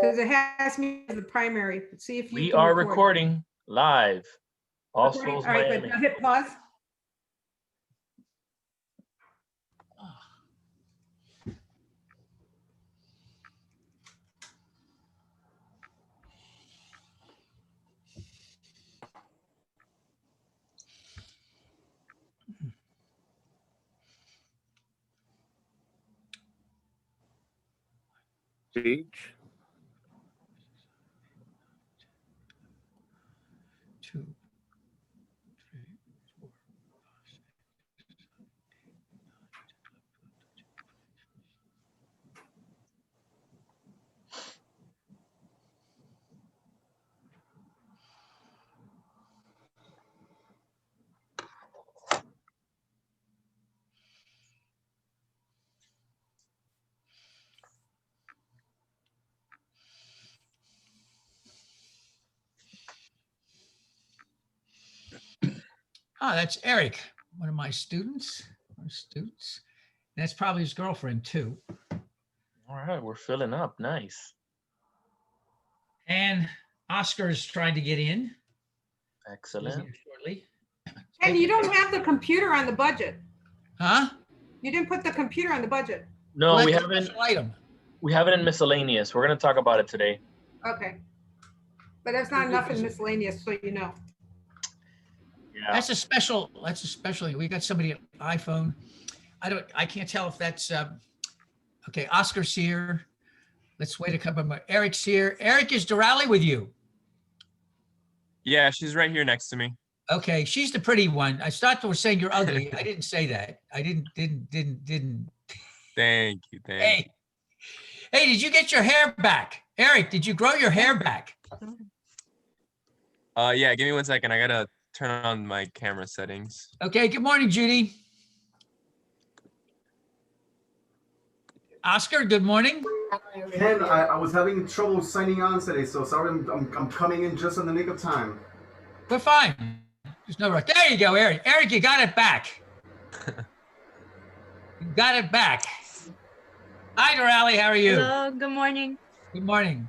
Because it has me as the primary. See if you We can are record. recording live. All Recording? Souls All right, Miami. good. Now hit pause. Speech. 2, 3, 4, 5, 6, 7, 8, 9, 10, 11, 12. Ah, that's Eric, one of my students. That's probably his girlfriend too. All right, we're filling up. Nice. And Oscar is trying to get in. Excellent. Shortly. And you don't have the computer on the budget. Huh? You didn't put the computer on the budget. No, Well, we that's a haven't. special item. We have it in miscellaneous. We're going to talk about it today. Okay. But that's not enough in miscellaneous, so you know. Yeah. That's a special. We got somebody an iPhone. I can't tell if that's okay. Oscar's here. Let's wait a couple more. Eric's here. Eric, is Doralee with you? Yeah, she's right here next to me. Okay, she's the pretty one. I thought they were saying you're ugly. I didn't say that. I didn't. Thank you. Hey, did you get your hair back? Eric, did you grow your hair back? Yeah, give me 1 second. I gotta turn on my camera settings. Okay, good morning, Judy. Oscar, good morning. Ken, I was having trouble signing on today, so sorry I'm coming in just in the nick of time. We're fine. There's no rush. There you go, Eric. Eric, you got it back. You got it back. Hi, Doralee. How are you? Hello, good morning. Good morning.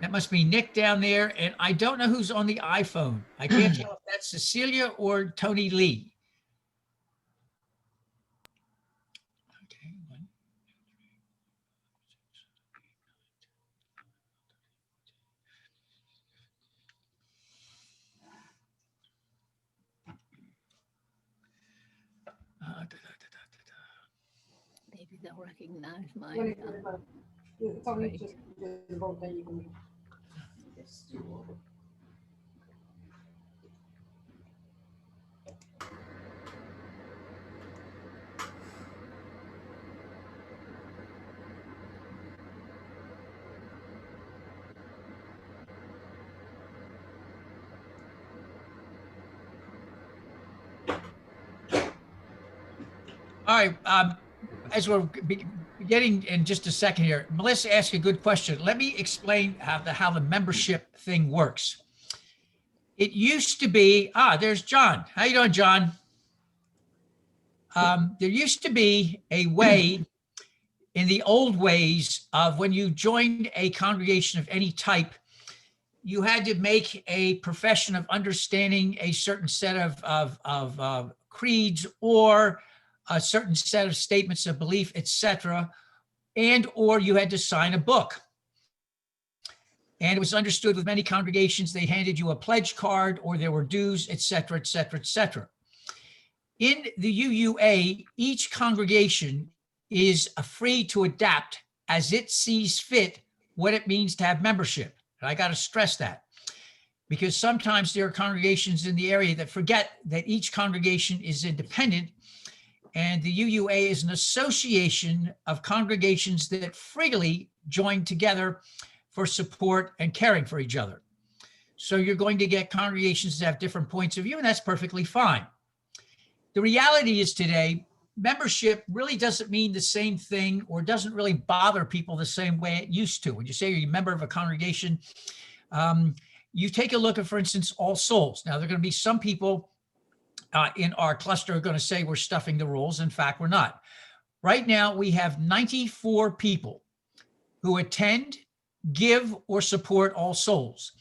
That must be Nick down there, and I don't know who's on the iPhone. I can't tell if that's Cecilia or Tony Lee. Okay, 1, 2, 3, 4, 5, 6, 7, 8, 9, 10, 11, 12. Maybe they'll recognize my. It's only just the vote that you can. All right. As we're getting in just a second here, Melissa asked a good question. Let me explain how the membership thing works. It used to be, there's John. How you doing, John? There used to be a way in the old ways of when you joined a congregation of any type, you had to make a profession of understanding a certain set of creeds or a certain set of statements of belief, etc., and or you had to sign a book. And it was understood with many congregations, they handed you a pledge card or there were dues, etc., etc., etc. In the UUA, each congregation is free to adapt as it sees fit what it means to have membership. And I got to stress that because sometimes there are congregations in the area that forget that each congregation is independent. And the UUA is an association of congregations that freely join together for support and caring for each other. So you're going to get congregations that have different points of view, and that's perfectly fine. The reality is today, membership really doesn't mean the same thing or doesn't really bother people the same way it used to. When you say you're a member of a congregation, you take a look at, for instance, All Souls. Now, there are going to be some people in our cluster are going to say we're stuffing the rules. In fact, we're not. Right now, we have 94 people who attend, give, or support All Souls.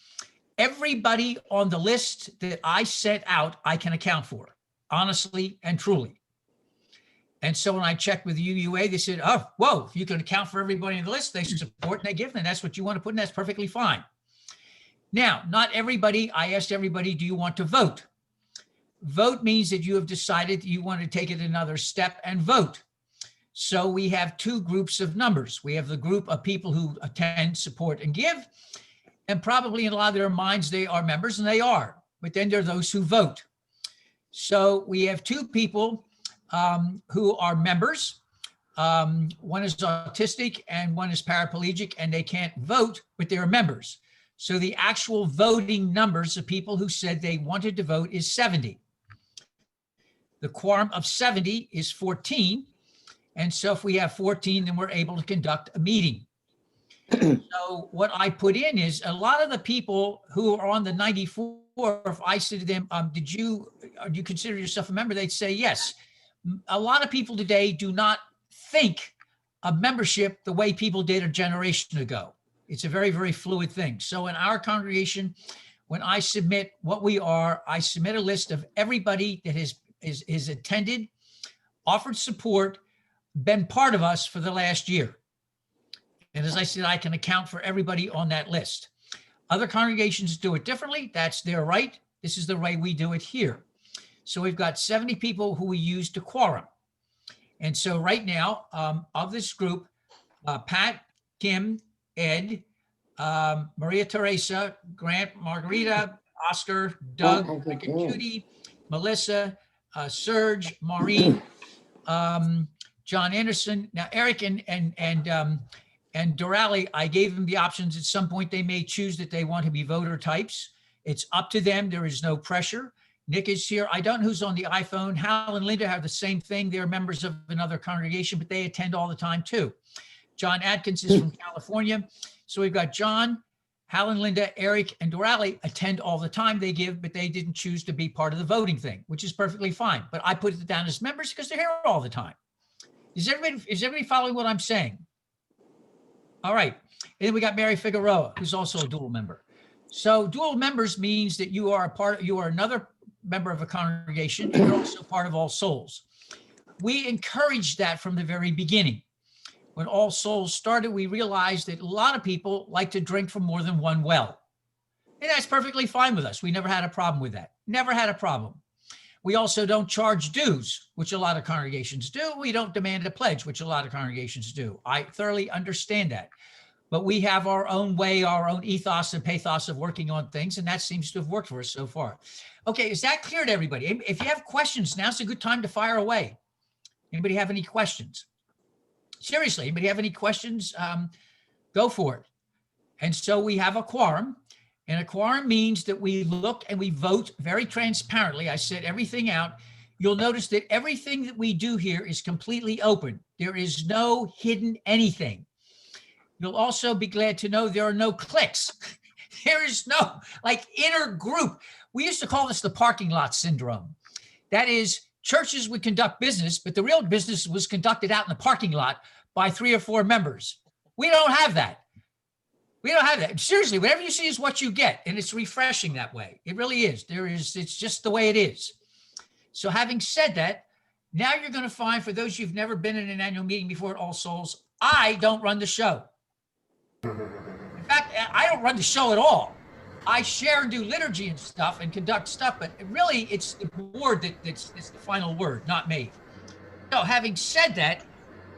Everybody on the list that I sent out, I can account for, honestly and truly. And so when I checked with UUA, they said, oh, whoa, if you can account for everybody on the list, they support and they give, then that's what you want to put in, that's perfectly fine. Now, not everybody, I asked everybody, do you want to vote? Vote means that you have decided you want to take it another step and vote. So we have two groups of numbers. We have the group of people who attend, support, and give, and probably in a lot of their minds, they are members, and they are, but then there are those who vote. So we have two people who are members. One is autistic and one is paraplegic, and they can't vote, but they're members. So the actual voting numbers of people who said they wanted to vote is 70. The quorum of 70 is 14. And so if we have 14, then we're able to conduct a meeting. So what I put in is a lot of the people who are on the 94, if I said to them, do you consider yourself a member? They'd say yes. A lot of people today do not think of membership the way people did a generation ago. It's a very, very fluid thing. So in our congregation, when I submit what we are, I submit a list of everybody that is attended, offered support, been part of us for the last year. And as I said, I can account for everybody on that list. Other congregations do it differently. That's their right. This is the way we do it here. So we've got 70 people who we use to quorum. And so right now, of this group, Pat, Kim, Ed, Maria Teresa, Grant, Margarita, Oscar, Doug, Rick and Judy, Melissa, Serge, Maureen, John Anderson. Now, Eric and Doralee, I gave them the options. At some point, they may choose that they want to be voter types. It's up to them. There is no pressure. Nick is here. I don't know who's on the iPhone. Hal and Linda have the same thing. They're members of another congregation, but they attend all the time too. John Atkins is from California. So we've got John, Hal and Linda, Eric, and Doralee attend all the time. They give, but they didn't choose to be part of the voting thing, which is perfectly fine. But I put it down as members because they're here all the time. Is everybody following what I'm saying? All right. And then we got Mary Figueroa, who's also a dual member. So dual members means that you are another member of a congregation, and you're also part of All Souls. We encouraged that from the very beginning. When All Souls started, we realized that a lot of people like to drink from more than one well. And that's perfectly fine with us. We never had a problem with that. Never had a problem. We also don't charge dues, which a lot of congregations do. We don't demand a pledge, which a lot of congregations do. I thoroughly understand that. But we have our own way, our own ethos and pathos of working on things, and that seems to have worked for us so far. Okay, is that clear to everybody? If you have questions, now's a good time to fire away. Anybody have any questions? Seriously, anybody have any questions? Go for it. And so we have a quorum, and a quorum means that we look and we vote very transparently. I said everything out. You'll notice that everything that we do here is completely open. There is no hidden anything. You'll also be glad to know there are no cliques. There is no inner group. We used to call this the parking lot syndrome. That is, churches would conduct business, but the real business was conducted out in the parking lot by 3 or 4 members. We don't have that. We don't have that. Seriously, whatever you see is what you get, and it's refreshing that way. It really is. It's just the way it is. So having said that, now you're going to find, for those who've never been in an annual meeting before at All Souls, I don't run the show. In fact, I don't run the show at all. I share and do liturgy and stuff and conduct stuff, but really it's the board that's the final word, not me. So having said that,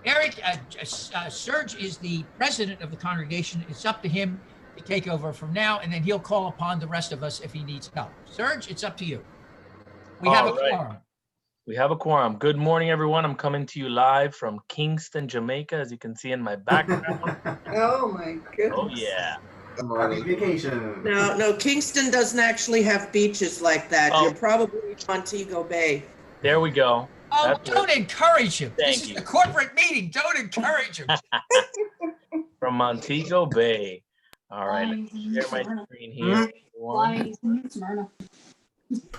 Eric, Serge is the president of the congregation. It's up to him to take over from now, and then he'll call upon the rest of us if he needs help. Serge, it's up to you. We have a quorum. We have a quorum. Good morning, everyone. I'm coming to you live from Kingston, Jamaica, as you can see in my background. Oh my goodness. Oh, yeah. Happy vacation. No, Kingston doesn't actually have beaches like that. Oh. You're probably in Montego Bay. There we go. Oh, That's don't encourage him. Thank This you. is a corporate meeting. Don't encourage him. From Montego Bay. All right, let me share my screen here. everyone.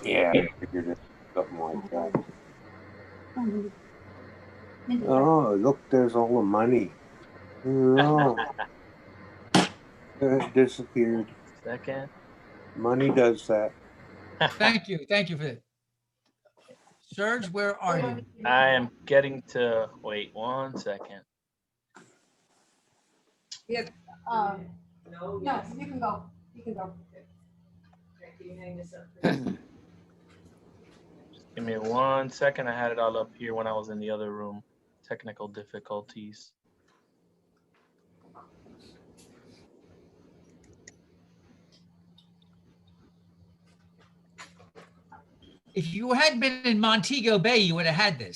Yeah, I figured it something like that. Oh, look, there's all the money. No. It disappeared. Second. Money does that. Thank you for that. Serge, where are you? I am getting to, wait 1 second. Yeah, no, you can go. You can go. Give me 1 second. I had it all up here when I was in the other room. Technical difficulties. If you had been in Montego Bay, you would have had this.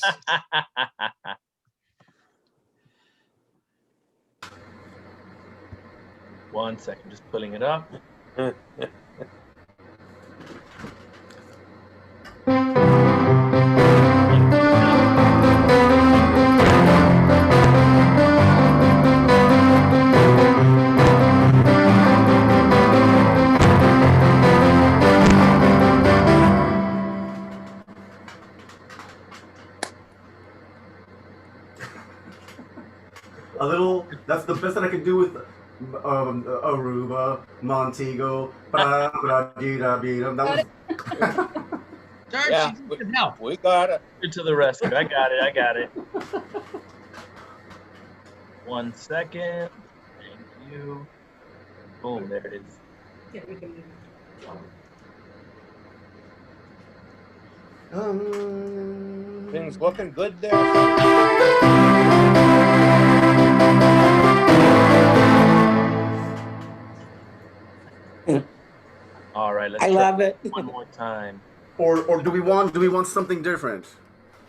1 second, just pulling it up. A little. That's the best that I can do with Aruba, Montego. That was. Serge, Yeah, you need some help. We got it. To the rescue. I got it. 1 second. Thank you. Boom, there it is. Yeah, we can move. Things looking good there. All right, let's I try love it. one more time. Or do we want something different?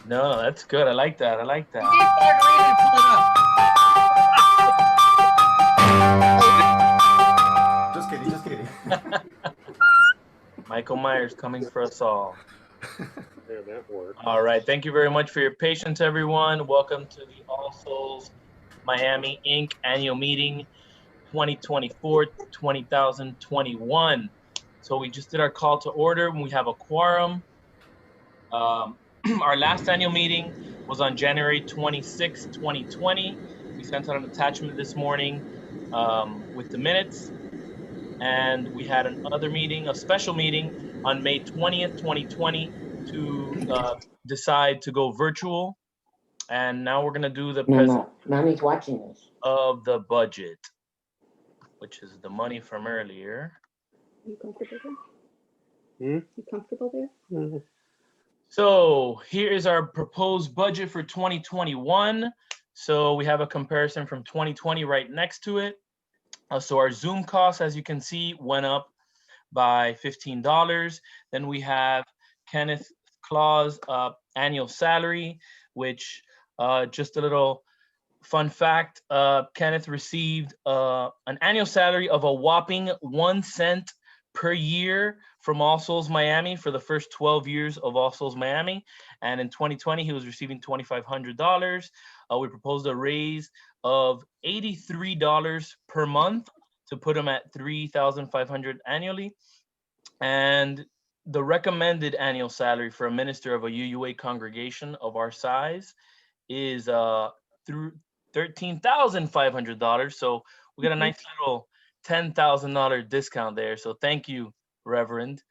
No, that's good. I like that. You need Margarita to pull it up. Just kidding. Michael Myers coming for us all. Yeah, that worked. All right. Thank you very much for your patience, everyone. Welcome to the All Souls Miami Inc. annual meeting 2024-2021. So we just did our call to order when we have a quorum. Our last annual meeting was on January 26, 2020. We sent out an attachment this morning with the minutes. And we had another meeting, a special meeting on May 20th, 2020 to decide to go virtual. And now we're gonna do the presentation Mommy's watching this. of the budget, which is the money from earlier. You comfortable there? Hmm? You comfortable there? Mhm. So here is our proposed budget for 2021. So we have a comparison from 2020 right next to it. So our Zoom costs, as you can see, went up by $15. Then we have Kenneth Claus' annual salary, which just a little fun fact, Kenneth received an annual salary of a whopping 1 cent per year from All Souls Miami for the first 12 years of All Souls Miami. And in 2020, he was receiving $2,500. We proposed a raise of $83 per month to put him at $3,500 annually. And the recommended annual salary for a minister of a UUA congregation of our size is through $13,500. So we got a nice little $10,000 discount there. So thank you, Reverend.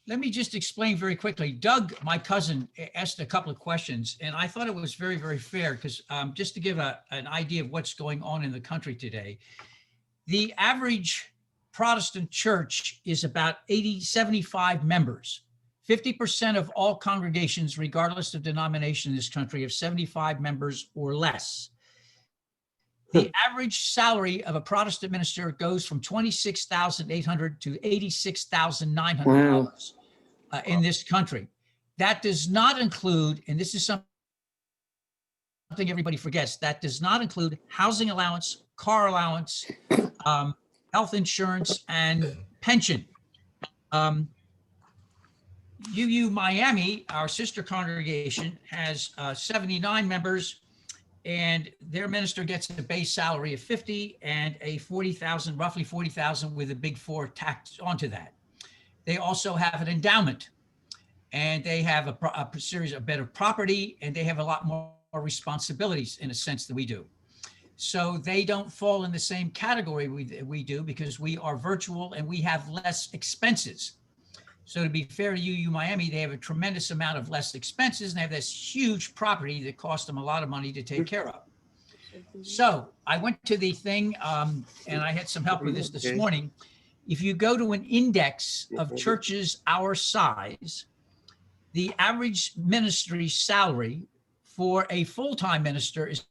Let me just explain very quickly. Doug, my cousin, asked a couple of questions, and I thought it was very, very fair because just to give an idea of what's going on in the country today, the average Protestant church is about 75 members. 50% of all congregations, regardless of denomination in this country, have 75 members or less. The average salary of a Protestant minister goes from $26,800 to $86,900 in this country. That does not include, and this is something everybody forgets, that does not include housing allowance, car allowance, health insurance, and pension. UU Miami, our sister congregation, has 79 members, and their minister gets a base salary of 50 and a 40,000, roughly 40,000 with a big 4 tacked onto that. They also have an endowment, and they have a series of better property, and they have a lot more responsibilities in a sense than we do. So they don't fall in the same category we do because we are virtual and we have less expenses. So to be fair to UU Miami, they have a tremendous amount of less expenses and they have this huge property that costs them a lot of money to take care of. So I went to the thing and I had some help with this morning. If you go to an index of churches our size, the average ministry salary for a full-time minister is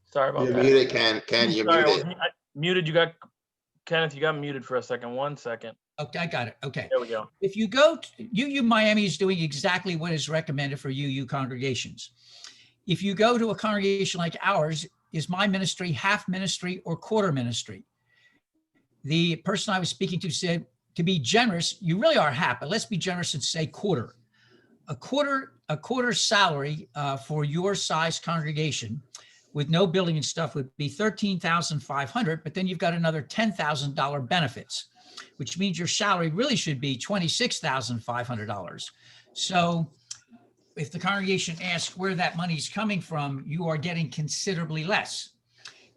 Sorry about You're that. muted, Ken, you're Sorry, muted. I muted. You got Kenneth. You got muted for a second. 1 second. okay. I got it. Okay. There we go. If you go to UU Miami is doing exactly what is recommended for UU congregations. If you go to a congregation like ours, is my ministry half ministry or quarter ministry? The person I was speaking to said, to be generous, you really are half, but let's be generous and say quarter. A quarter salary for your size congregation with no building and stuff would be $13,500, but then you've got another $10,000 benefits, which means your salary really should be $26,500. So if the congregation asks where that money's coming from, you are getting considerably less.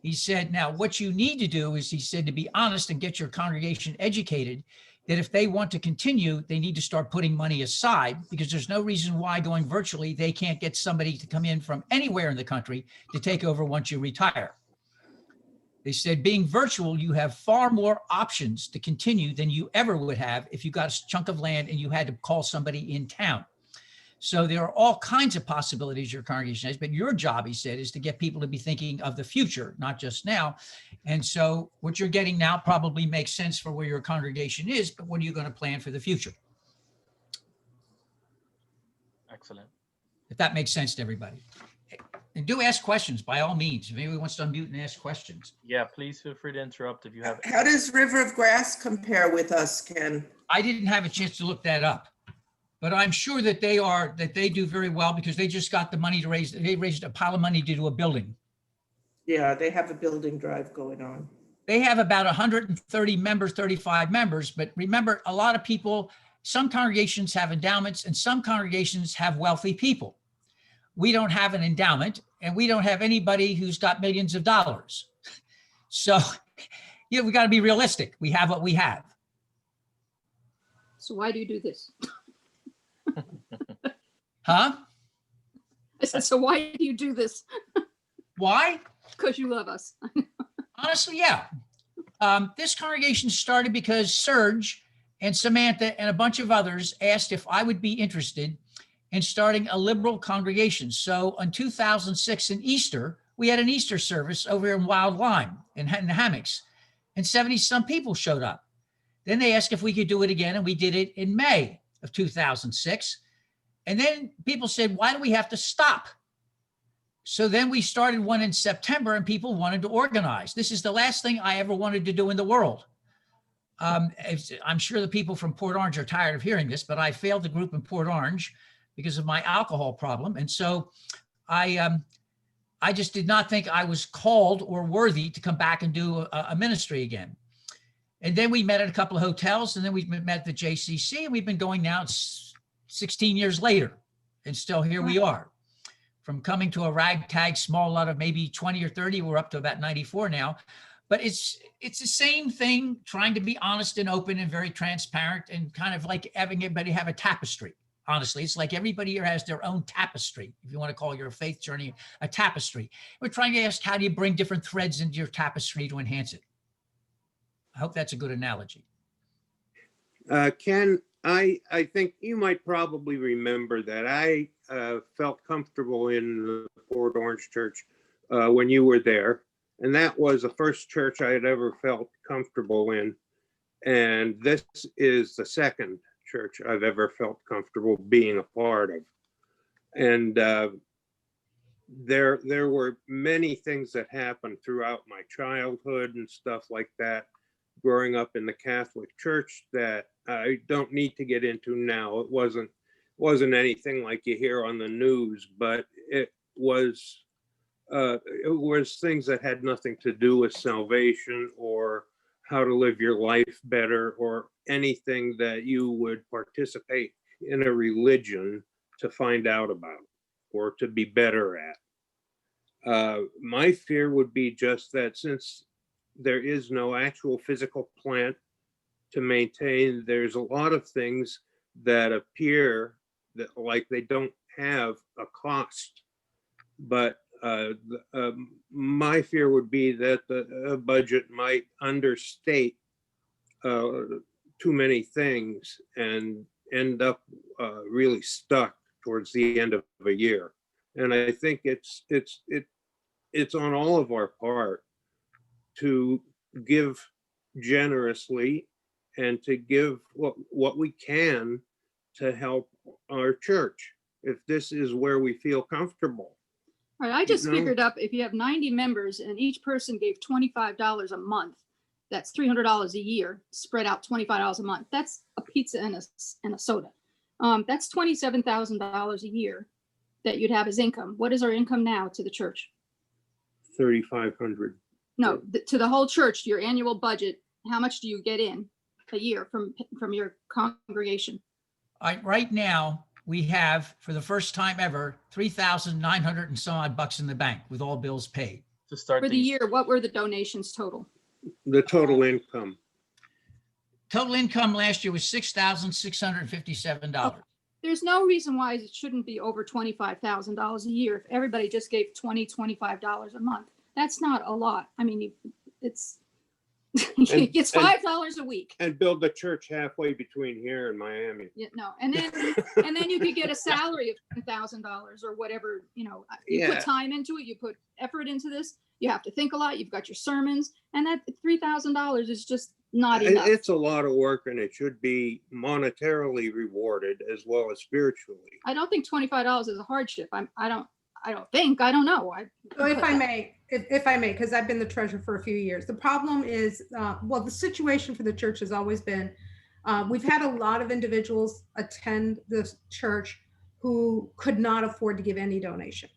He said, now what you need to do is, he said, to be honest and get your congregation educated, that if they want to continue, they need to start putting money aside because there's no reason why going virtually, they can't get somebody to come in from anywhere in the country to take over once you retire. They said, being virtual, you have far more options to continue than you ever would have if you got a chunk of land and you had to call somebody in town. So there are all kinds of possibilities your congregation has, but your job, he said, is to get people to be thinking of the future, not just now. And so what you're getting now probably makes sense for where your congregation is, but what are you going to plan for the future? Excellent. If that makes sense to everybody. And do ask questions by all means. If anybody wants to unmute and ask questions. Yeah, please feel free to interrupt if you have. How does River of Grass compare with us, Ken? I didn't have a chance to look that up, but I'm sure that they do very well because they just got the money to raise, they raised a pile of money to do a building. Yeah, they have a building drive going on. They have about 130 members, 35 members, but remember, a lot of people, some congregations have endowments and some congregations have wealthy people. We don't have an endowment and we don't have anybody who's got millions of dollars. So, you know, we got to be realistic. We have what we have. So why do you do this? Huh? I said, so why do you do this? Why? Because you love us. Honestly, yeah. This congregation started because Serge and Samantha and a bunch of others asked if I would be interested in starting a liberal congregation. So in 2006 in Easter, we had an Easter service over here in Wild Lime in the hammocks, and 70 some people showed up. Then they asked if we could do it again, and we did it in May of 2006. And then people said, why do we have to stop? So then we started one in September and people wanted to organize. This is the last thing I ever wanted to do in the world. I'm sure the people from Port Orange are tired of hearing this, but I failed the group in Port Orange because of my alcohol problem. And so I just did not think I was called or worthy to come back and do a ministry again. And then we met at a couple of hotels and then we met at the JCC and we've been going now 16 years later. And still here we are. From coming to a ragtag small lot of maybe 20 or 30, we're up to about 94 now. But it's the same thing, trying to be honest and open and very transparent and kind of like having everybody have a tapestry. Honestly, it's like everybody here has their own tapestry. If you want to call your faith journey a tapestry. We're trying to ask, how do you bring different threads into your tapestry to enhance it? I hope that's a good analogy. Ken, I think you might probably remember that I felt comfortable in the Port Orange Church when you were there. And that was the first church I had ever felt comfortable in. And this is the second church I've ever felt comfortable being a part of. And there were many things that happened throughout my childhood and stuff like that, growing up in the Catholic Church, that I don't need to get into now. It wasn't anything like you hear on the news, but it was things that had nothing to do with salvation or how to live your life better or anything that you would participate in a religion to find out about or to be better at. My fear would be just that since there is no actual physical plant to maintain, there's a lot of things that appear that like they don't have a cost. But my fear would be that the budget might understate too many things and end up really stuck towards the end of a year. And I think it's on all of our part to give generously and to give what we can to help our church, if this is where we feel comfortable. All right, I just You know? figured up if you have 90 members and each person gave $25 a month, that's $300 a year, spread out $25 a month. That's a pizza and a soda. That's $27,000 a year that you'd have as income. What is our income now to the church? 3,500. No, to the whole church, your annual budget, how much do you get in a year from your congregation? Right now, we have, for the first time ever, 3,900 and some odd bucks in the bank with all bills paid. To start For the year, what were the donations total? The total income. Total income last year was $6,657. There's no reason why it shouldn't be over $25,000 a year if everybody just gave $25 a month. That's not a lot. I mean, it's it's $5 a week. And build the church halfway between here and Miami. Yeah, no, and then you could get a salary of $10,000 or whatever. You know, you Yeah. put time into it, you put effort into this. You have to think a lot. You've got your sermons, and that $3,000 is just not enough. It's a lot of work, and it should be monetarily rewarded as well as spiritually. I don't think $25 is a hardship. I don't know. So if I may, because I've been the treasurer for a few years, the problem is, the situation for the church has always been, we've had a lot of individuals attend the church who could not afford to give any donation.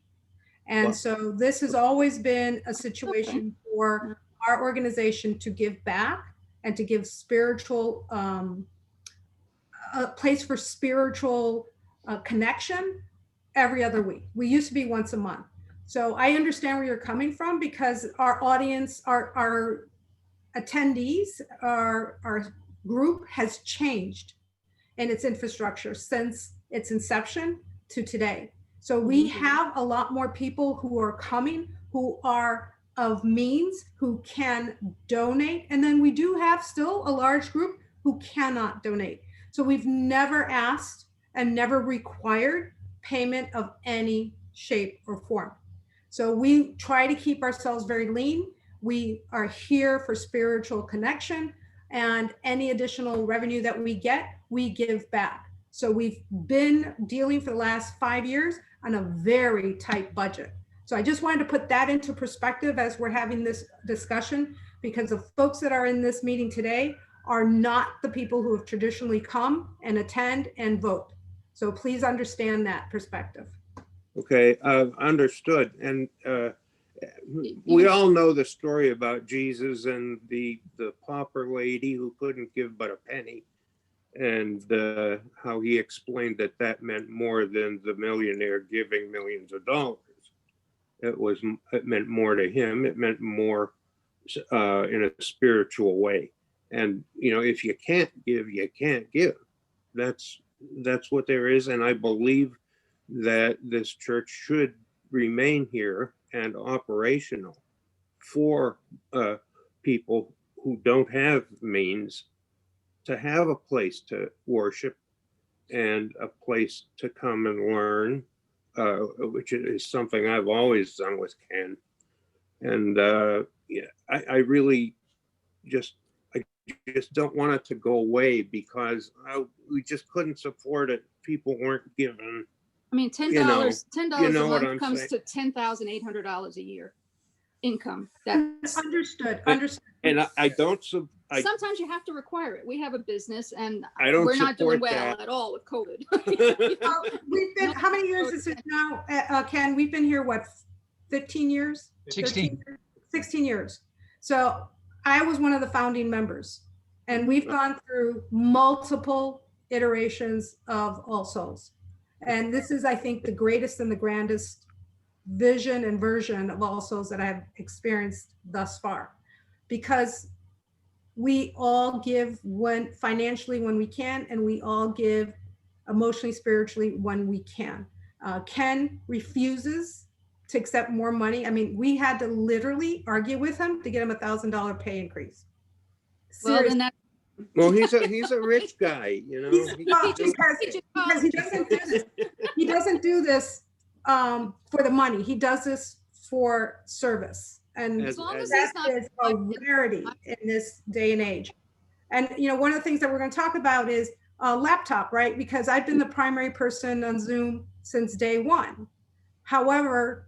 And so this has always been a situation for our organization to give back and to give spiritual, a place for spiritual connection every other week. We used to be once a month. So I understand where you're coming from, because our audience, our attendees, our group has changed in its infrastructure since its inception to today. So we have a lot more people who are coming, who are of means, who can donate. And then we do have still a large group who cannot donate. So we've never asked and never required payment of any shape or form. So we try to keep ourselves very lean. We are here for spiritual connection, and any additional revenue that we get, we give back. So we've been dealing for the last 5 years on a very tight budget. So I just wanted to put that into perspective as we're having this discussion, because the folks that are in this meeting today are not the people who have traditionally come and attend and vote. So please understand that perspective. Okay, understood. And we all know the story about Jesus and the pauper lady who couldn't give but a penny, and how he explained that meant more than the millionaire giving millions of dollars. It meant more to him. It meant more in a spiritual way. And if you can't give, you can't give. That's what there is. And I believe that this church should remain here and operational for people who don't have means, to have a place to worship and a place to come and learn, which is something I've always done with Ken. And I really just don't want it to go away, because we just couldn't support it. People weren't given. I mean, $10 you know a what month I'm comes saying. to $10,800 a year income. That's Understood. And I don't. Sometimes you have to require it. We have a business, and I don't we're not doing support well that. at all with COVID. We've been, how many years is it now, Ken? We've been here, what, 15 years? 16. 16 years. So I was one of the founding members. And we've gone through multiple iterations of All Souls. And this is, I think, the greatest and the grandest vision and version of All Souls that I've experienced thus far. Because we all give when financially when we can, and we all give emotionally, spiritually when we can. Ken refuses to accept more money. I mean, we had to literally argue with him to get him $1,000 pay increase. Well, Seriously. then that, Well, he's a rich guy, you know. He's- He well, can do because he doesn't do this. He doesn't do this for the money. He does this for service, and As- as long as as- he's that not. is a rarity in this day and age. And you know, one of the things that we're going to talk about is a laptop, right? Because I've been the primary person on Zoom since day one. However,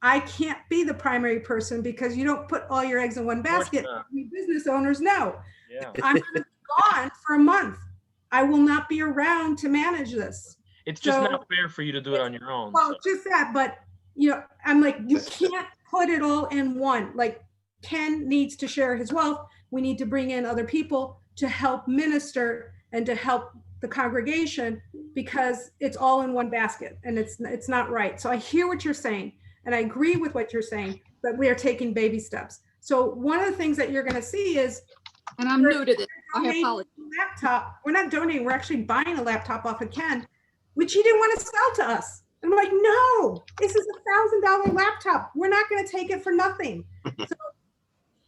I can't be the primary person because you don't put all your eggs in one course basket. not. We business owners know. Yeah. I'm going to be gone for a month. I will not be around to manage this. It's just So- not fair for you to do it on your own. Well, so. just that, but you know, I'm like, you can't put it all in one. Like Ken needs to share his wealth. We need to bring in other people to help minister and to help the congregation because it's all in one basket and it's not right. So I hear what you're saying and I agree with what you're saying, but we are taking baby steps. So one of the things that you're going to see is And I'm new to this. I donating apologize. a laptop. We're not donating. We're actually buying a laptop off of Ken, which he didn't want to sell to us. And I'm like, no, this is $1,000 laptop. We're not going to take it for nothing. So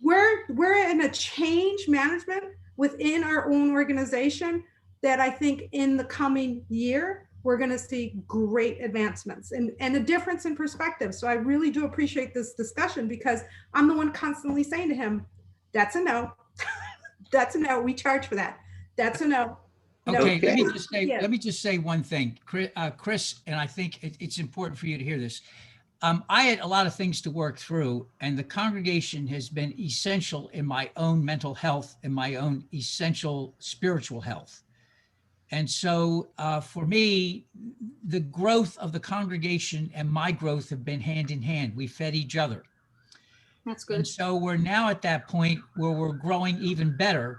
we're in a change management within our own organization that I think in the coming year we're going to see great advancements and a difference in perspective. So I really do appreciate this discussion because I'm the one constantly saying to him, "That's a no." That's a no. We charge for that. That's a no. No. Okay, Okay. Yeah. let me just say one thing, Chris, and I think it's important for you to hear this. I had a lot of things to work through, and the congregation has been essential in my own mental health and my own essential spiritual health. And so for me, the growth of the congregation and my growth have been hand in hand. We fed each other. That's And good. so we're now at that point where we're growing even better.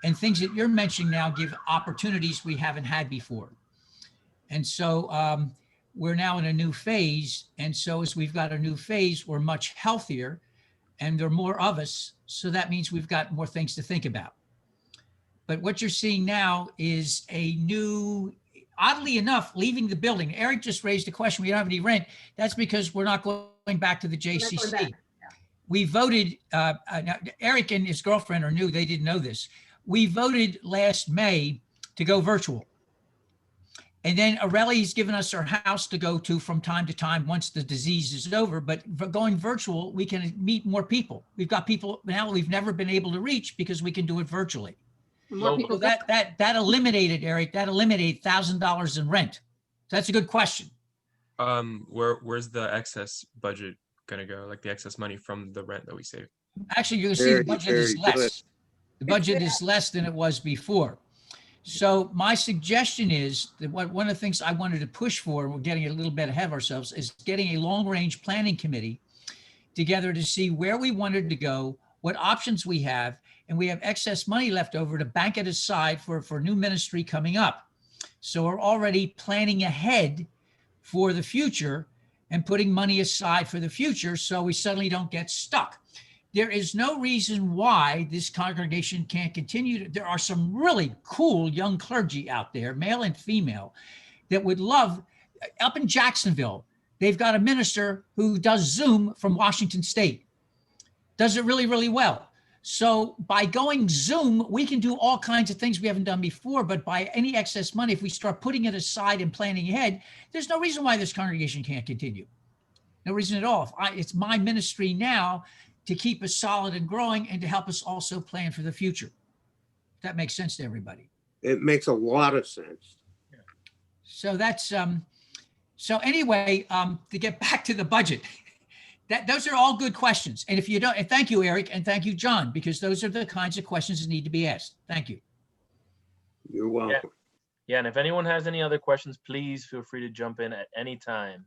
And things that you're mentioning now give opportunities we haven't had before. And so we're now in a new phase. And so as we've got a new phase, we're much healthier and there are more of us. So that means we've got more things to think about. But what you're seeing now is a new, oddly enough, leaving the building. Eric just raised a question. We don't have any rent. That's because we're not going back to the We're not going JCC. back. We voted, now, Eric and his girlfriend are new, they didn't know this. We voted last May to go virtual. And then Aureli's given us our house to go to from time to time once the disease is over, but for going virtual, we can meet more people. We've got people now we've never been able to reach because we can do it virtually. And more So people So that eliminated, Eric, that eliminated $1,000 in rent. So that's a good question. Where's the excess budget gonna go? Like the excess money from the rent that we saved? Actually, you can see the Very, budget is very good. less. The budget is less than it was before. So my suggestion is that one of the things I wanted to push for, and we're getting a little bit ahead of ourselves, is getting a long-range planning committee together to see where we wanted to go, what options we have, and we have excess money left over to bank it aside for new ministry coming up. So we're already planning ahead for the future and putting money aside for the future so we suddenly don't get stuck. There is no reason why this congregation can't continue. There are some really cool young clergy out there, male and female, that would love, up in Jacksonville, they've got a minister who does Zoom from Washington State, does it really, really well. So by going Zoom, we can do all kinds of things we haven't done before, but by any excess money, if we start putting it aside and planning ahead, there's no reason why this congregation can't continue. No reason at all. It's my ministry now to keep us solid and growing and to help us also plan for the future. That makes sense to everybody. It makes a lot of sense. So that's, so anyway, to get back to the budget, those are all good questions. And if you don't, and thank you, Eric, and thank you, John, because those are the kinds of questions that need to be asked. Thank you. You're welcome. Yeah, and if anyone has any other questions, please feel free to jump in at any time.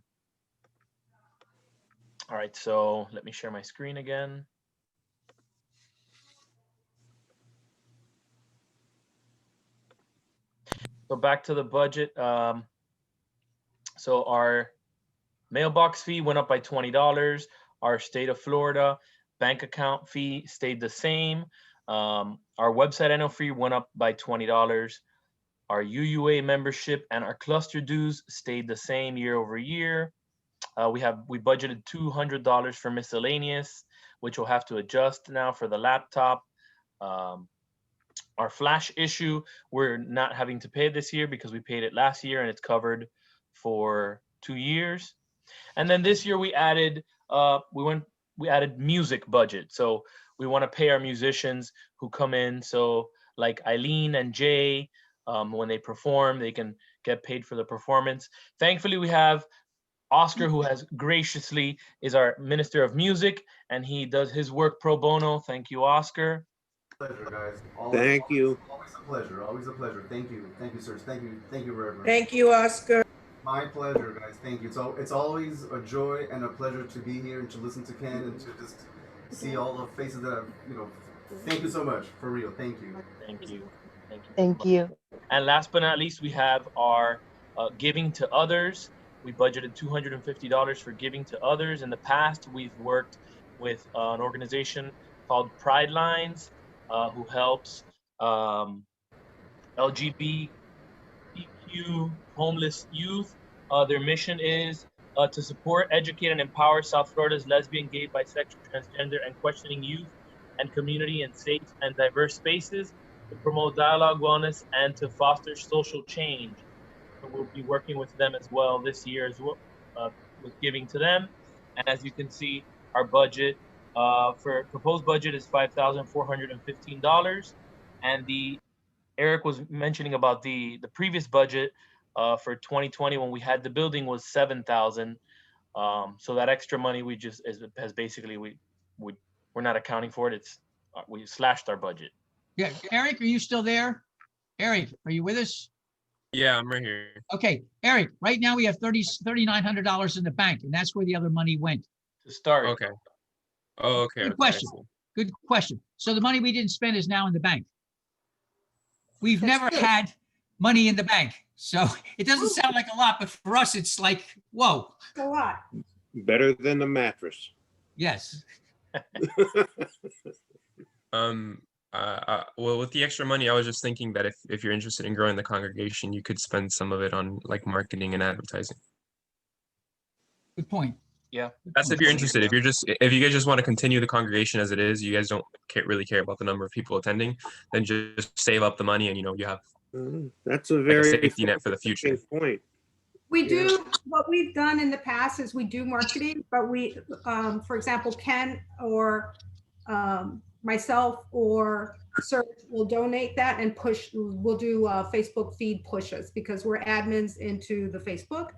All right, so let me share my screen again. So back to the budget. So our mailbox fee went up by $20. Our state of Florida bank account fee stayed the same. Our website annual fee went up by $20. Our UUA membership and our cluster dues stayed the same year over year. We budgeted $200 for miscellaneous, which we'll have to adjust now for the laptop. Our flash issue, we're not having to pay this year because we paid it last year and it's covered for 2 years. And then this year we added music budget. So we want to pay our musicians who come in. So like Eileen and Jay, when they perform, they can get paid for the performance. Thankfully, we have Oscar, who has graciously is our Minister of Music, and he does his work pro bono. Thank you, Oscar. Pleasure, guys. Thank you. Always a pleasure. Always a pleasure. Thank you. Thank you, sirs. Thank you, Reverend. Thank you, Oscar. My pleasure, guys. Thank you. It's always a joy and a pleasure to be here and to listen to Ken and to just see all the faces that I've, thank you so much. For real. Thank you. Thank you. Thank you. Thank you. And last but not least, we have our giving to others. We budgeted $250 for giving to others. In the past, we've worked with an organization called Pride Lines, who helps LGBTQ homeless youth. Their mission is to support, educate, and empower South Florida's lesbian, gay, bisexual, transgender, and questioning youth and community in safe and diverse spaces, to promote dialogue, wellness, and to foster social change. So we'll be working with them as well this year as well, with giving to them. And as you can see, our budget for proposed budget is $5,415. And Eric was mentioning about the previous budget for 2020 when we had the building was $7,000. So that extra money has basically we're not accounting for it. We slashed our budget. Yeah, Eric, are you still there? Eric, are you with us? Yeah, I'm right here. Okay, Eric, right now we have $3,900 in the bank, and that's where the other money went. To start. Okay. Oh, okay. Good okay, question. I see. Good question. So the money we didn't spend is now in the bank. We've That's never good. had money in the bank. So it doesn't sound like a lot, but for us, it's like, whoa, It's a lot. Better than the mattress. yes. Well, with the extra money, I was just thinking that if you're interested in growing the congregation, you could spend some of it on like marketing and advertising. Good point. Yeah. That's if you're interested. If you guys just want to continue the congregation as it is, you guys don't really care about the number of people attending, then just save up the money and you have That's a like a very safety net for the future. interesting point. We do, what we've done in the past is we do marketing, but we, for example, Ken or myself or Serge will donate that and we'll do Facebook feed pushes because we're admins into the Facebook.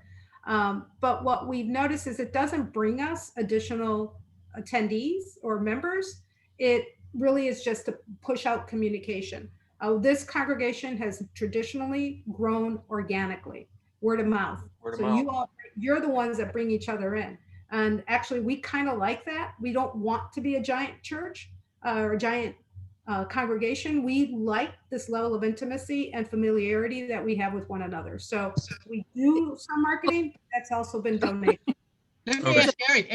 But what we've noticed is it doesn't bring us additional attendees or members. It really is just to push out communication. This congregation has traditionally grown organically, word of mouth. You're the ones that bring each other in. And actually, we kind of like that. We don't want to be a giant church or a giant congregation. We like this level of intimacy and familiarity that we have with one another. So we do some marketing. That's also been donated. Let me ask Eric,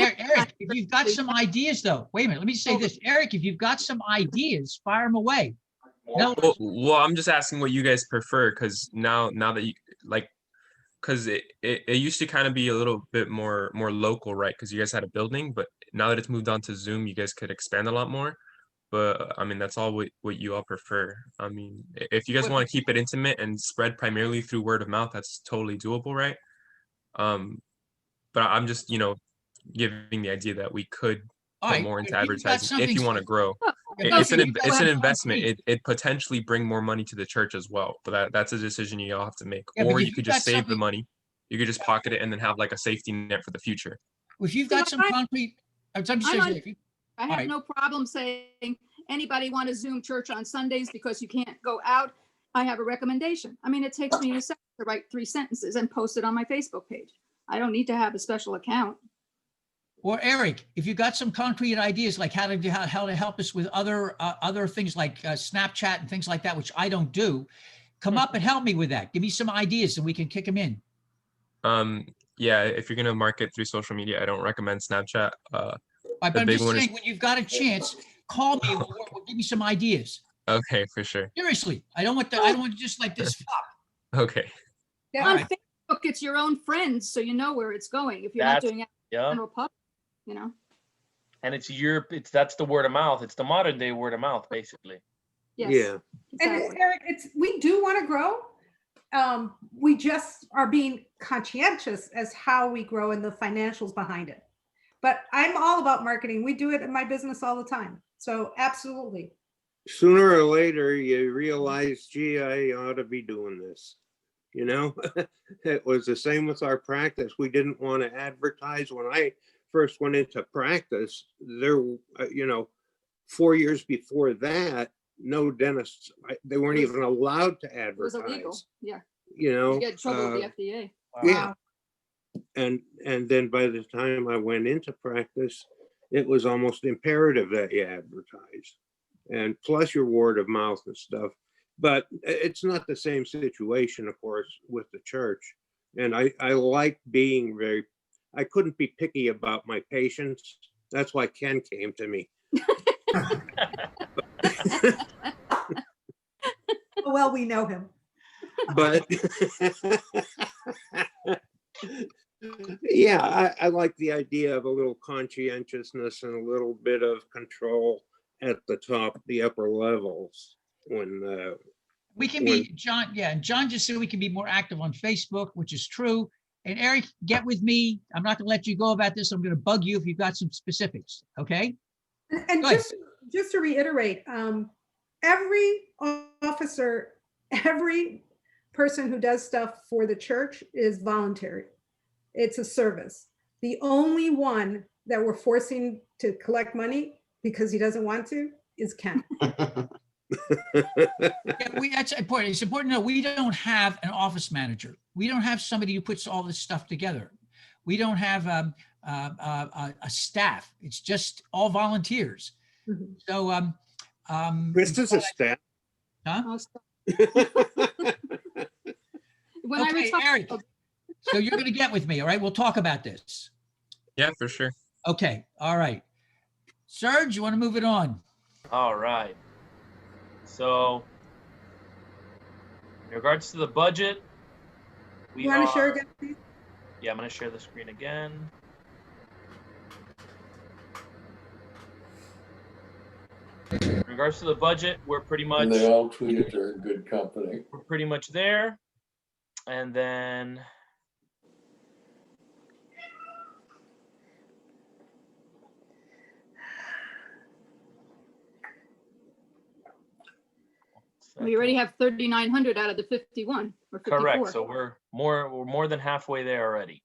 if you've got some ideas though, wait a minute, let me say this. Eric, if you've got some ideas, fire them away. No, Well, I'm just asking what you guys prefer because now that you like, because it used to kind of be a little bit more local, right? Because you guys had a building, but now that it's moved on to Zoom, you guys could expand a lot more. But I mean, that's all what you all prefer. I mean, if you guys want to keep it intimate and spread primarily through word of mouth, that's totally doable, right? But I'm just, giving the idea that we could put more into advertising if you want to grow. It's an investment. It potentially bring more money to the church as well. But that's a decision you all have to make. Yeah, or you could just save the money. You could just pocket it and then have like a safety net for the future. If you've got some concrete, I'm just saying, I have no problem saying anybody want to Zoom church on Sundays because you can't go out. I have a recommendation. I mean, it takes me a second to write 3 sentences and post it on my Facebook page. I don't need to have a special account. or Eric, if you got some concrete ideas, like how to help us with other things like Snapchat and things like that, which I don't do, come up and help me with that. Give me some ideas and we can kick them in. Yeah, if you're gonna market through social media, I don't recommend Snapchat. Right, but The I'm big just one is saying, when you've got a chance, call me. We'll give me some ideas. okay, for sure. Seriously, I don't want to just like this flop. Okay. Yeah. All On right. Facebook, it's your own friends, so you know where it's going. If you're not That's- doing it Yeah. in general public, you know. And that's the word of mouth. It's the modern day word of mouth, basically. Yes. Yeah. And Exactly. Eric, we do want to grow. We just are being conscientious as how we grow and the financials behind it. But I'm all about marketing. We do it in my business all the time. So absolutely. Sooner or later, you realize, gee, I ought to be doing this. You know, it was the same with our practice. We didn't want to advertise. When I first went into practice, there, 4 years before that, no dentists, they weren't It was- even allowed to It was illegal. advertise. Yeah. You know, You get in trouble with the FDA. yeah. And then by the time I went into practice, it was almost imperative that you advertise, and plus your word of mouth and stuff. But it's not the same situation, of course, with the church. And I like being I couldn't be picky about my patients. That's why Ken came to me. Well, we know him. But yeah, I like the idea of a little conscientiousness and a little bit of control at the top, the upper levels. When We can be, John, yeah, and John just said we can be more active on Facebook, which is true. And Eric, get with me. I'm not gonna let you go about this. I'm gonna bug you if you've got some specifics, okay? And Good. just to reiterate, every officer, every person who does stuff for the church is voluntary. It's a service. The only one that we're forcing to collect money because he doesn't want to is Ken. Yeah, that's important. It's important to know we don't have an office manager. We don't have somebody who puts all this stuff together. We don't have a staff. It's just all volunteers. Mhm. So, Chris is a staff. huh? I'll stop. When Okay, I retire, Eric. So you're going to get with me, all right? We'll talk about this. Yeah, for sure. Okay, all right. Serge, you want to move it on? All right. So, in regards to the budget, we You want to share are- again, please? Yeah, I'm going to share the screen again. In regards to the budget, we're pretty much And they all tweeted they're in good company. we're pretty much there. And then we already have 3,900 out of the 51 or 54. correct. So we're more than halfway there already.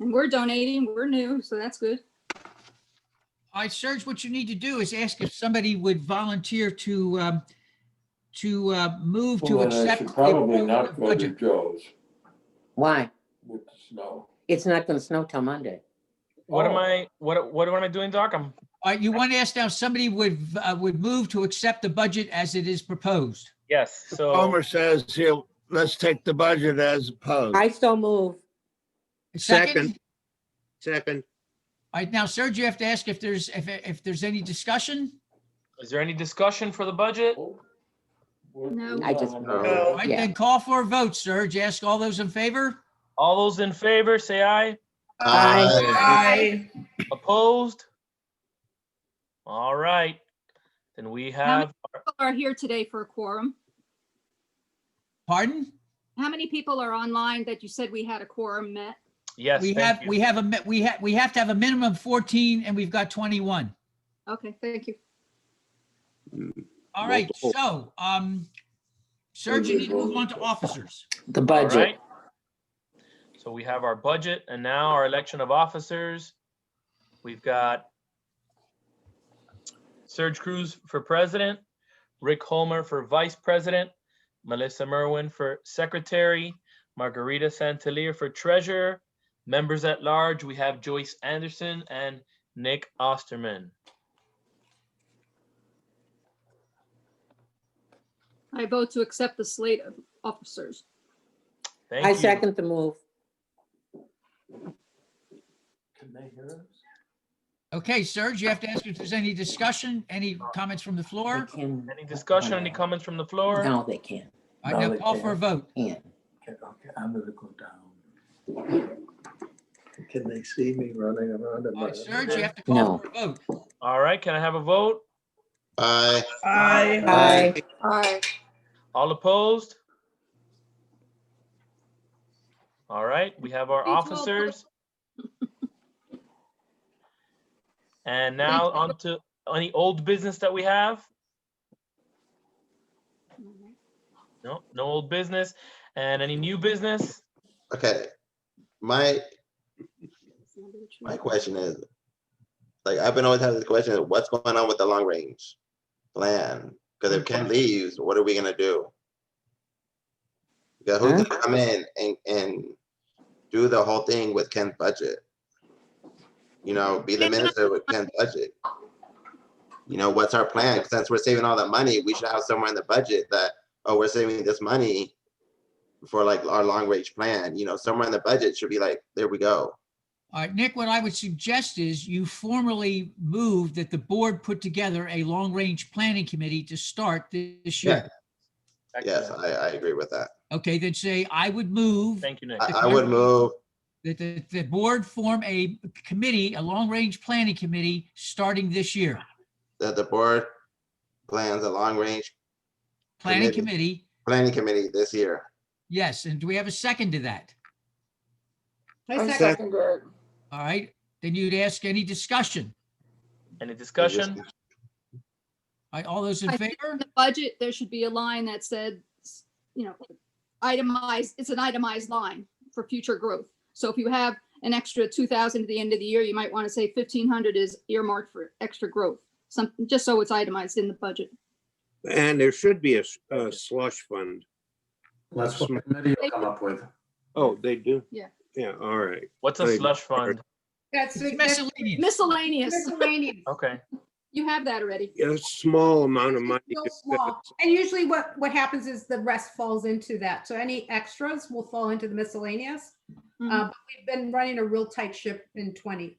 And we're donating. We're new, so that's good. All right, Serge, what you need to do is ask if somebody would volunteer to move to Well, then I accept. should a probably not go to budget. Joe's Why? with the snow. It's not gonna snow till Monday. What am Oh. I doing, Doc? All right, you want to ask now if somebody would move to accept the budget as it is proposed. Yes. So Homer says he'll, let's take the budget as opposed. I still move. Second. Second. All right, now, Serge, you have to ask if there's any discussion. is there any discussion for the budget? No. I just- All No. right, Yeah. then call for a vote, Serge. Ask all those in favor. All those in favor, say aye. Aye. Opposed? All right. Then we have, People are here today for a quorum. Pardon? How many people are online that you said we had a quorum met? yes, We thank have, you. we have to have a minimum of 14 and we've got 21. Okay, thank you. All right, Multiple. so, Serge, you need to move on to officers. The All budget. right. So we have our budget and now our election of officers. We've got Serge Cruz for president, Rick Holmer for vice president, Melissa Merwin for secretary, Margarita Santelier for treasurer. Members at large, we have Joyce Anderson and Nick Osterman. I vote to accept the slate of officers. Thank I you. second the move. Can they hear us? Okay, Serge, you have to ask if there's any discussion, any comments from the They floor? can. Any discussion, any comments from the floor? No, they can't. All right, now call for a vote. Can't. Okay, I'm gonna go down. Can they see me running around? All right, Serge, you have to call No. for a vote. All right, can I have a vote? Aye. Aye. Aye. All opposed? All right, we have our Thank you all. officers. And now on to any old business that we have? No, no old business. And any new business? Okay, my question is, like, I've been always having this question, what's going on with the long range plan? Because if Ken leaves, what are we gonna do? Because who's gonna come in and do the whole thing with Ken's budget? You know, be the minister with Ken's budget. You know, what's our plan? Since we're saving all that money, we should have somewhere in the budget that, oh, we're saving this money for like our long range plan. You know, somewhere in the budget should be like, there we go. All right, Nick, what I would suggest is you formally move that the board put together a long-range planning committee to start this year. Yes, I agree with that. Okay, then say, I would move Thank you, Nick. I would move, that the board form a committee, a long-range planning committee, starting this year. that the board plans a long range Planning Committee. committee, planning committee this year. yes, and do we have a second to that? I second. Second it. All right, then you'd ask any discussion. Any discussion? All right, all those in I think favor? in the budget, there should be a line that said, you know, itemized, it's an itemized line for future growth. So if you have an extra 2,000 at the end of the year, you might want to say 1,500 is earmarked for extra growth. Something, just so it's itemized in the budget. And there should be a slush fund. That's what the committee will come up with. Oh, they do? Yeah. Yeah, all right. What's a I- slush fund? That's It's miscellaneous. Miscellaneous. miscellaneous. Okay, You have that already. A small amount of money. Real small. And usually what happens is the rest falls into that. So any extras will fall into the miscellaneous. But we've been running a real tight ship in 20.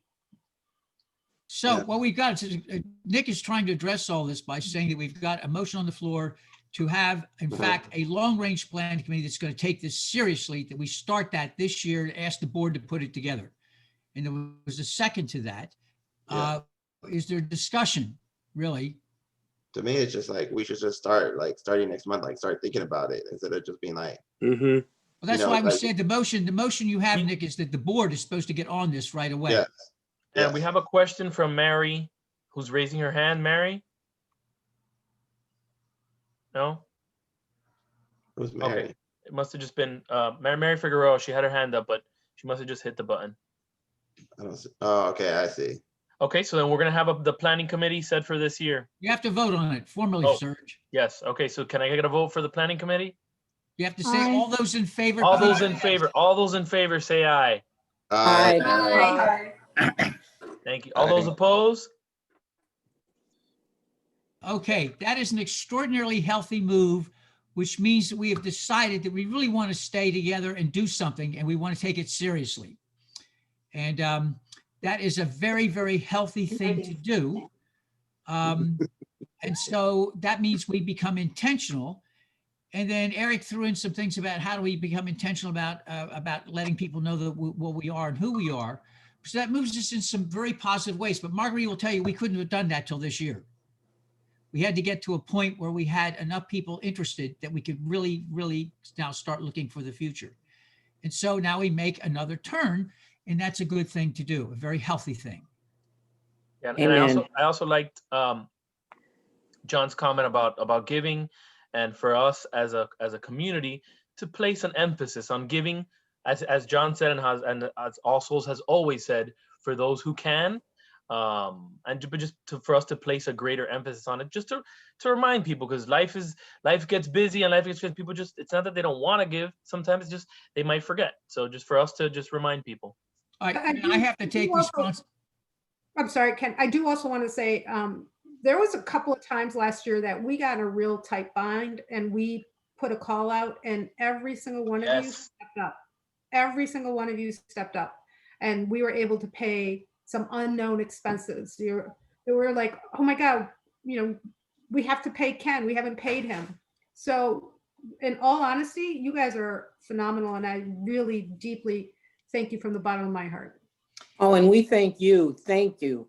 So what we've got is, Nick is trying to address all this by saying that we've got a motion on the floor to have, in fact, a long-range planning committee that's going to take this seriously, that we start that this year, and ask the board to put it together. And there was a second to that. Is there discussion, really? To me, it's just like, we should just start, like, starting next month, like, start thinking about it instead of just being like, Mm-hmm. Well, that's You know, why we like- said the motion you have, Nick, is that the board is supposed to get on this right away. yes. and we have a question from Mary, who's raising her hand. Mary? No? Who's Mary? Okay. It must have just been Mary Figueroa. She had her hand up, but she must have just hit the button. I don't see. Oh, okay, I see. Okay, so then we're gonna have the planning committee set for this year. You have to vote on it formally, Oh. Serge. Yes, okay, so can I get a vote for the planning committee? You have to say all those in favor. All please. those in favor, all those in favor, say aye. Aye. Thank you. All those opposed? Okay, that is an extraordinarily healthy move, which means that we have decided that we really want to stay together and do something, and we want to take it seriously. And that is a very, very healthy thing to do. And so that means we become intentional. And then Eric threw in some things about how do we become intentional about letting people know that what we are and who we are. So that moves us in some very positive ways. But Marguerite will tell you, we couldn't have done that till this year. We had to get to a point where we had enough people interested that we could really, really now start looking for the future. And so now we make another turn, and that's a good thing to do, a very healthy thing. Yeah, and I Amen. also liked John's comment about giving, and for us as a community to place an emphasis on giving, as John said, and as All Souls has always said, for those who can, for us to place a greater emphasis on it, just to remind people, because life gets busy and people just, it's not that they don't want to give, sometimes it's just they might forget. So just for us to just remind people. All right, and I have to take responsibility. I'm sorry, Ken. I do also want to say, there was a couple of times last year that we got a real tight bind and we put a call out and every single one of you Yes. stepped up. Every single one of you stepped up and we were able to pay some unknown expenses. They were like, oh my God, we have to pay Ken. We haven't paid him. So in all honesty, you guys are phenomenal. And I really deeply thank you from the bottom of my heart. Oh, and we thank you. Thank you.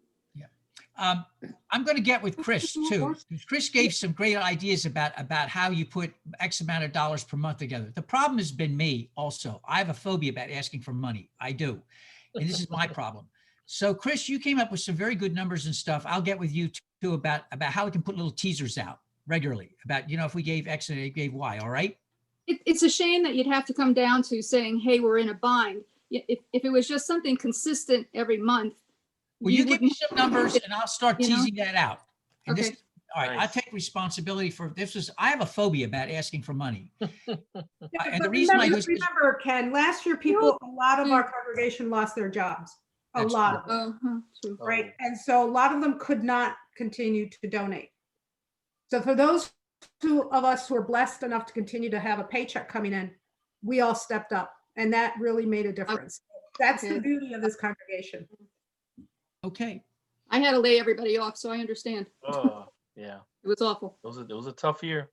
I'm going to get with Chris too. Chris gave some great ideas about how you put X amount of dollars per month together. The problem has been me also. I have a phobia about asking for money. I do. And this is my problem. So Chris, you came up with some very good numbers and stuff. I'll get with you too about how we can put little teasers out regularly about, if we gave X and they gave Y. All right. It's a shame that you'd have to come down to saying, hey, we're in a bind. If it was just something consistent every month. Will you give me some numbers and I'll start you know? teasing that out. And Okay. All right, Nice. I take responsibility for this. I have a phobia about asking for money. And But the reason I do is remember, Ken, last year, a lot of our congregation lost their jobs. A That's lot true. of them, True. right? And so a lot of them could not continue to donate. So for those two of us who are blessed enough to continue to have a paycheck coming in, we all stepped up and that really made a difference. That's the beauty of this congregation. okay. I had to lay everybody off, so I understand. Oh, yeah. It was awful. It was a tough year.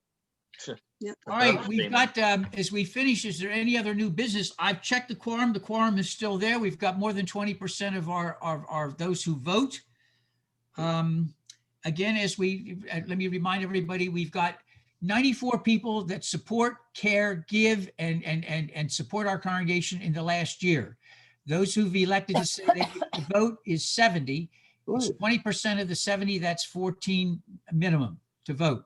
Yeah. All right, we've got, as we finish, is there any other new business? I've checked the quorum. The quorum is still there. We've got more than 20% of our those who vote. Again, let me remind everybody, we've got 94 people that support, care, give, and support our congregation in the last year. Those who've elected to say they vote is 70. It's 20% of the 70, that's 14 minimum to vote.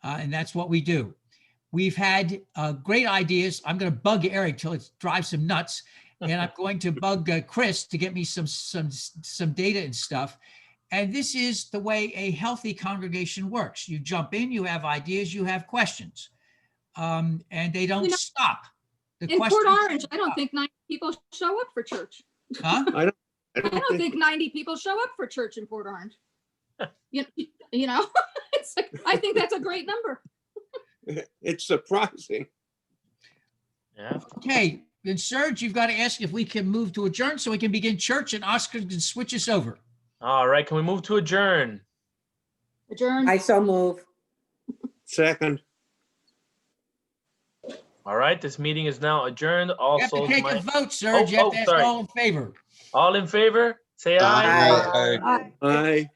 And that's what we do. We've had great ideas. I'm going to bug Eric till it drives him nuts. And I'm going to bug Chris to get me some data and stuff. And this is the way a healthy congregation works. You jump in, you have ideas, you have questions. And they don't stop. In Port Orange, I don't think 90 people show up for church. Huh? I don't think 90 people show up for church in Port Orange. It's like, I think that's a great number. It's surprising. Yeah. Okay, then Serge, you've got to ask if we can move to adjourn so we can begin church and Oscar can switch us over. All right, can we move to adjourn? Adjourn. I so move. Second. All right, this meeting is now adjourned. You have to take a vote, Serge. You have to ask sorry. all in favor. All in favor? Say aye. Aye.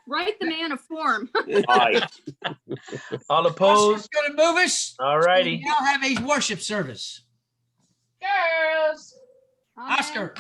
Write the man a form. Aye. All opposed? Oscar's going to move us. All righty. We now have a worship service. Yes. Amen. Oscar.